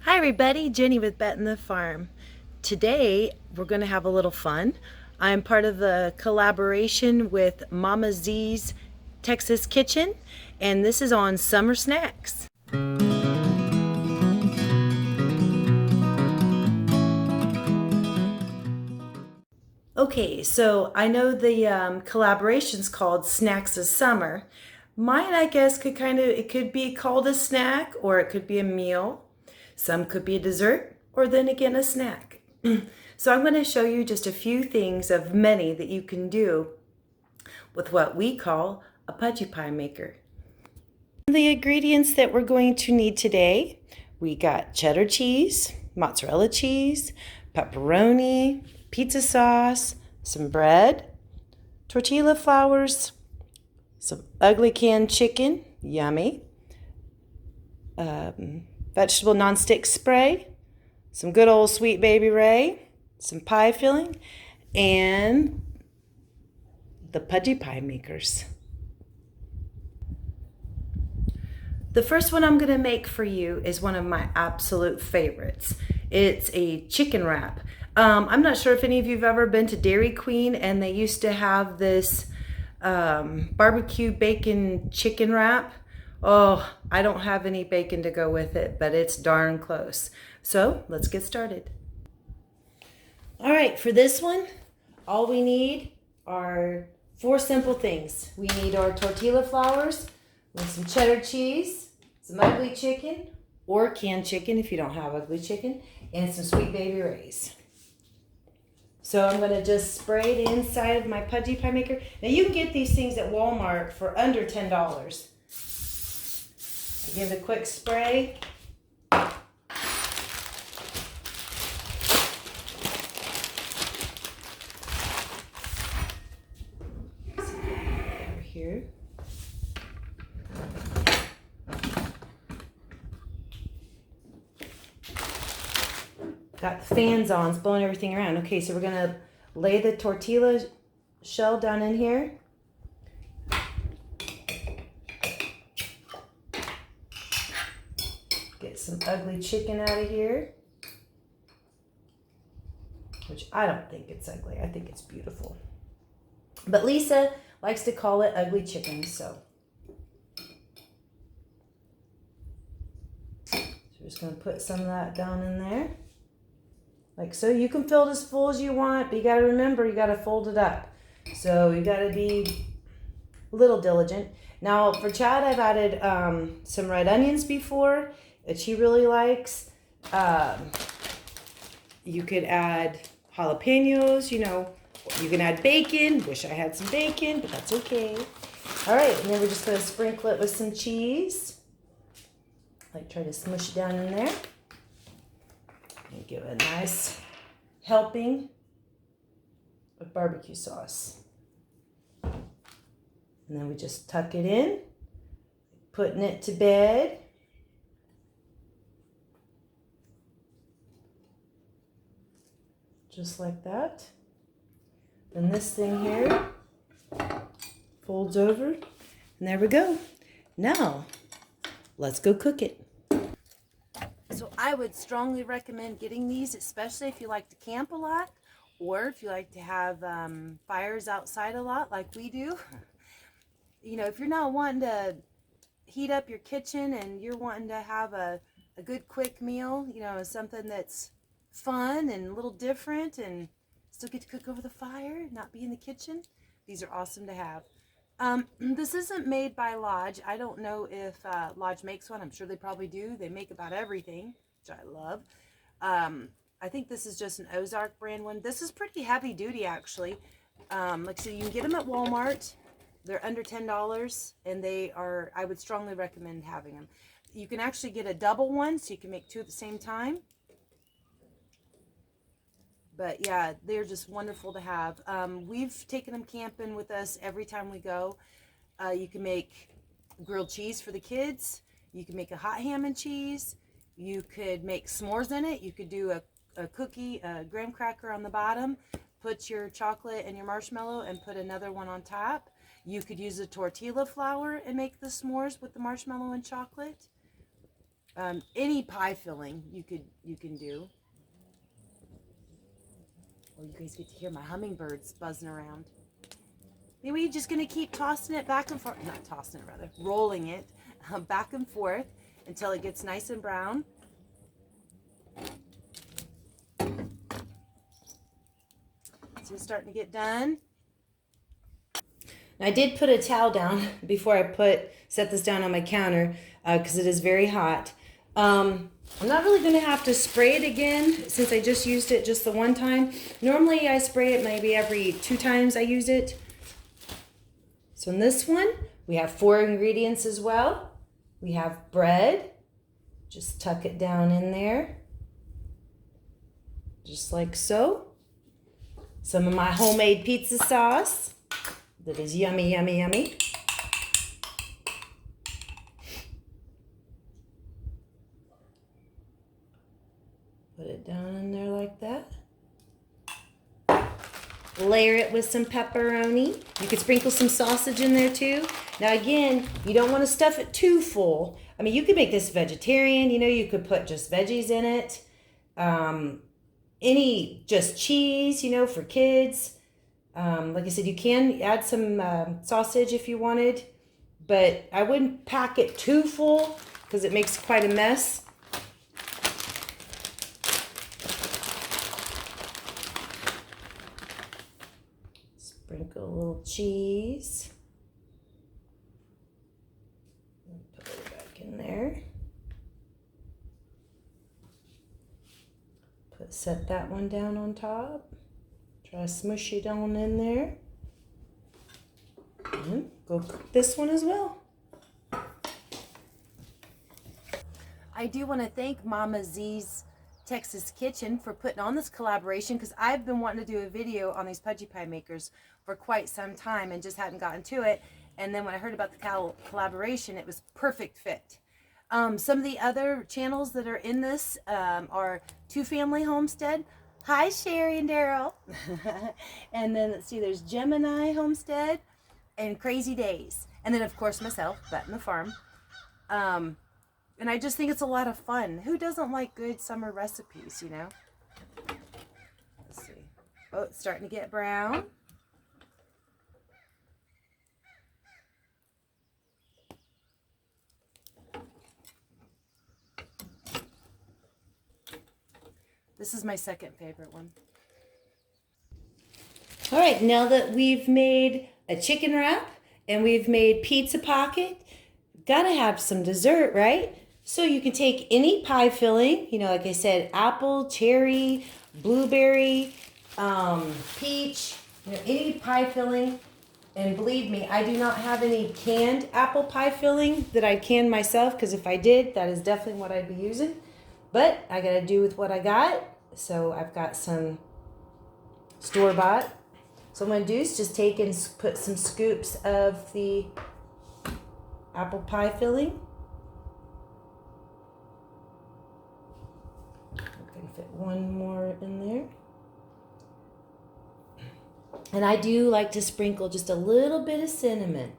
Hi everybody, Jenny with Bet in the Farm. Today we're going to have a little fun. I'm part of the collaboration with Mama Z's Texas Kitchen, and this is on summer snacks. Okay, so I know the collaboration's called Snacks of Summer. Mine, I guess, it could be called a snack or it could be a meal. Some could be a dessert or then again a snack. So I'm going to show you just a few things of many that you can do with what we call a pudgy pie maker. The ingredients that we're going to need today, we got cheddar cheese, mozzarella cheese, pepperoni, pizza sauce, some bread, tortilla flours, some ugly canned chicken, yummy, vegetable nonstick spray, some good old Sweet Baby Ray, some pie filling, and the pudgy pie makers. The first one I'm going to make for you is one of my absolute favorites. It's a chicken wrap. I'm not sure if any of you have ever been to Dairy Queen, and they used to have this barbecue bacon chicken wrap. Oh, I don't have any bacon to go with it, but it's darn close. So let's get started. All right, for this one, all we need are 4 simple things. We need our tortilla flours, with some cheddar cheese, some ugly chicken, or canned chicken if you don't have ugly chicken, and some Sweet Baby Rays. So I'm going to just spray it inside of my pudgy pie maker. Now you can get these things at Walmart for under $10. I give it a quick spray. Over here. Got the fans on, it's blowing everything around. Okay, so we're gonna lay the tortilla shell down in here. Get some ugly chicken out of here. Which I don't think it's ugly, I think it's beautiful. But Lisa likes to call it ugly chicken, so. We're just gonna put some of that down in there. Like so. You can fill it as full as you want, but you got to remember you got to fold it up. So you got to be a little diligent. Now for Chad, I've added some red onions before that she really likes. You could add jalapenos, you know. You can add bacon. Wish I had some bacon, but that's okay. All right, and then we're just going to sprinkle it with some cheese. Like try to smush it down in there. And give it a nice helping of barbecue sauce. And then we just tuck it in, putting it to bed. Just like that. Then this thing here folds over, and there we go. Now, let's go cook it. So I would strongly recommend getting these, especially if you like to camp a lot or if you like to have fires outside a lot like we do. You know, if you're not wanting to heat up your kitchen and you're wanting to have a good quick meal, you know, something that's fun and a little different and still get to cook over the fire, not be in the kitchen, these are awesome to have. This isn't made by Lodge. I don't know if Lodge makes one. I'm sure they probably do. They make about everything, which I love. I think this is just an Ozark brand one. This is pretty heavy duty, actually. Like I said, you can get them at Walmart. They're under $10, and they are, I would strongly recommend having them. You can actually get a double one, so you can make 2 at the same time. But yeah, they're just wonderful to have. We've taken them camping with us every time we go. You can make grilled cheese for the kids. You can make a hot ham and cheese. You could make s'mores in it. You could do a cookie, a graham cracker on the bottom, put your chocolate and your marshmallow and put another one on top. You could use a tortilla flour and make the s'mores with the marshmallow and chocolate. Any pie filling you can do. Oh, you guys get to hear my hummingbirds buzzing around. Anyway, you're just going to keep tossing it back and forth. Not tossing it, rather. Rolling it back and forth until it gets nice and brown. So it's starting to get done. I did put a towel down before I set this down on my counter because it is very hot. I'm not really going to have to spray it again since I just used it just the one time. Normally I spray it maybe every 2 times I use it. So in this one, we have 4 ingredients as well. We have bread. Just tuck it down in there. Just like so. Some of my homemade pizza sauce. That is yummy, yummy, yummy. Put it down in there like that. Layer it with some pepperoni. You could sprinkle some sausage in there too. Now again, you don't want to stuff it too full. I mean, you could make this vegetarian. You know, you could put just veggies in it. Any just cheese, you know, for kids. Like I said, you can add some sausage if you wanted, but I wouldn't pack it too full because it makes quite a mess. Sprinkle a little cheese. Put it back in there. Set that one down on top. Try to smush it on in there. And go cook this one as well. I do want to thank Mama Z's Texas Kitchen for putting on this collaboration because I've been wanting to do a video on these Pudgy Pie makers for quite some time and just hadn't gotten to it. And then when I heard about the collaboration, it was perfect fit. Some of the other channels that are in this are Two Family Homestead. Hi, Sherry and Daryl. And then let's see, there's Gemini Homestead and Crazy Days. And then, of course, myself, Bet and the Farm. And I just think it's a lot of fun. Who doesn't like good summer recipes, you know? Let's see. Oh, it's starting to get brown. This is my second favorite one. All right, now that we've made a chicken wrap and we've made pizza pocket, gotta have some dessert, right? So you can take any pie filling, you know, like I said, apple, cherry, blueberry, peach, you know, any pie filling. And believe me, I do not have any canned apple pie filling that I can myself, because if I did, that is definitely what I'd be using. But I gotta do with what I got. So I've got some store-bought. So what I'm gonna do is just take and put some scoops of the apple pie filling. I'm gonna fit one more in there. And I do like to sprinkle just a little bit of cinnamon.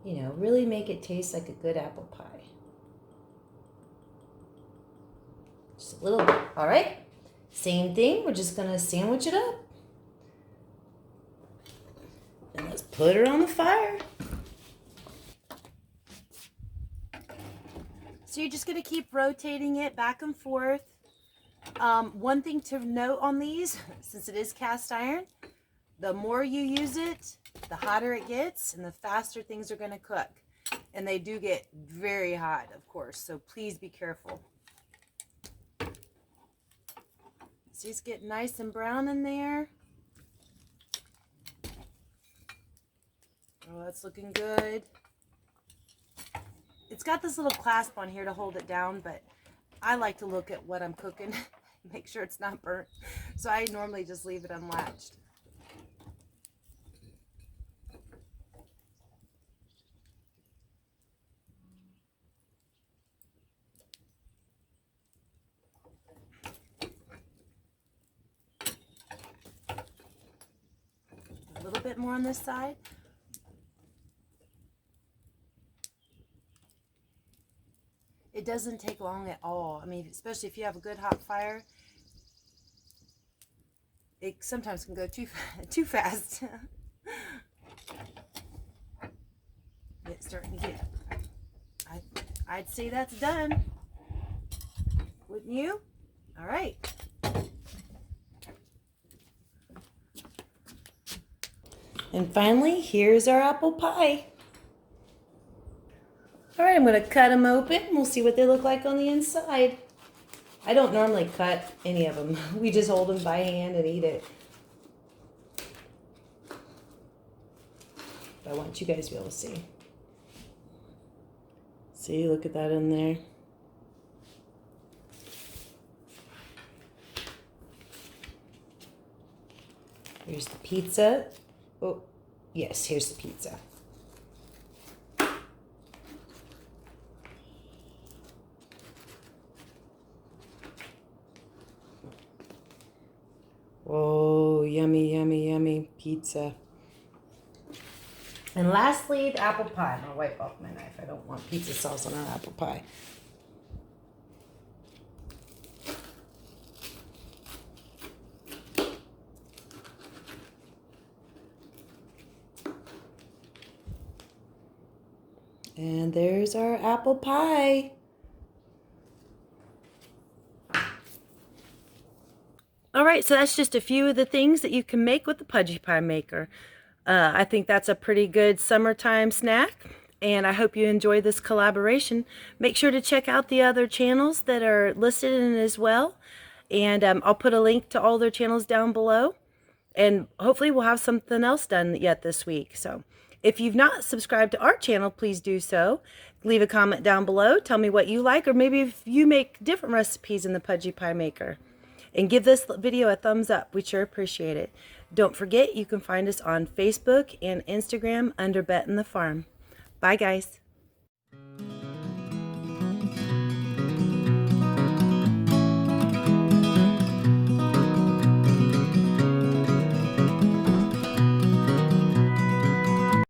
You know, really make it taste like a good apple pie. Just a little bit. All right. Same thing. We're just going to sandwich it up. And let's put her on the fire. So you're just going to keep rotating it back and forth. One thing to note on these, since it is cast iron, the more you use it, the hotter it gets and the faster things are going to cook. And they do get very hot, of course, so please be careful. So just get nice and brown in there. Oh, that's looking good. It's got this little clasp on here to hold it down, but I like to look at what I'm cooking, make sure it's not burnt. So I normally just leave it unlatched. A little bit more on this side. It doesn't take long at all. I mean, especially if you have a good hot fire, it sometimes can go too fast. It's starting to get, I'd say that's done. Wouldn't you? All right. And finally, here's our apple pie. All right, I'm going to cut them open. We'll see what they look like on the inside. I don't normally cut any of them. We just hold them by hand and eat it. But I want you guys to be able to see. See, look at that in there. Here's the pizza. Oh, yes, here's the pizza. Oh, yummy, yummy, yummy pizza. And lastly, the apple pie. I'm going to wipe off my knife. I don't want pizza sauce on our apple pie. And there's our apple pie. All right, so that's just a few of the things that you can make with the Pudgy Pie Maker. I think that's a pretty good summertime snack, and I hope you enjoy this collaboration. Make sure to check out the other channels that are listed in it as well, and I'll put a link to all their channels down below, and hopefully we'll have something else done yet this week. So if you've not subscribed to our channel, please do so. Leave a comment down below. Tell me what you like, or maybe if you make different recipes in the Pudgy Pie Maker. And give this video a thumbs up. We sure appreciate it. Don't forget, you can find us on Facebook and Instagram under Bet and the Farm. Bye, guys.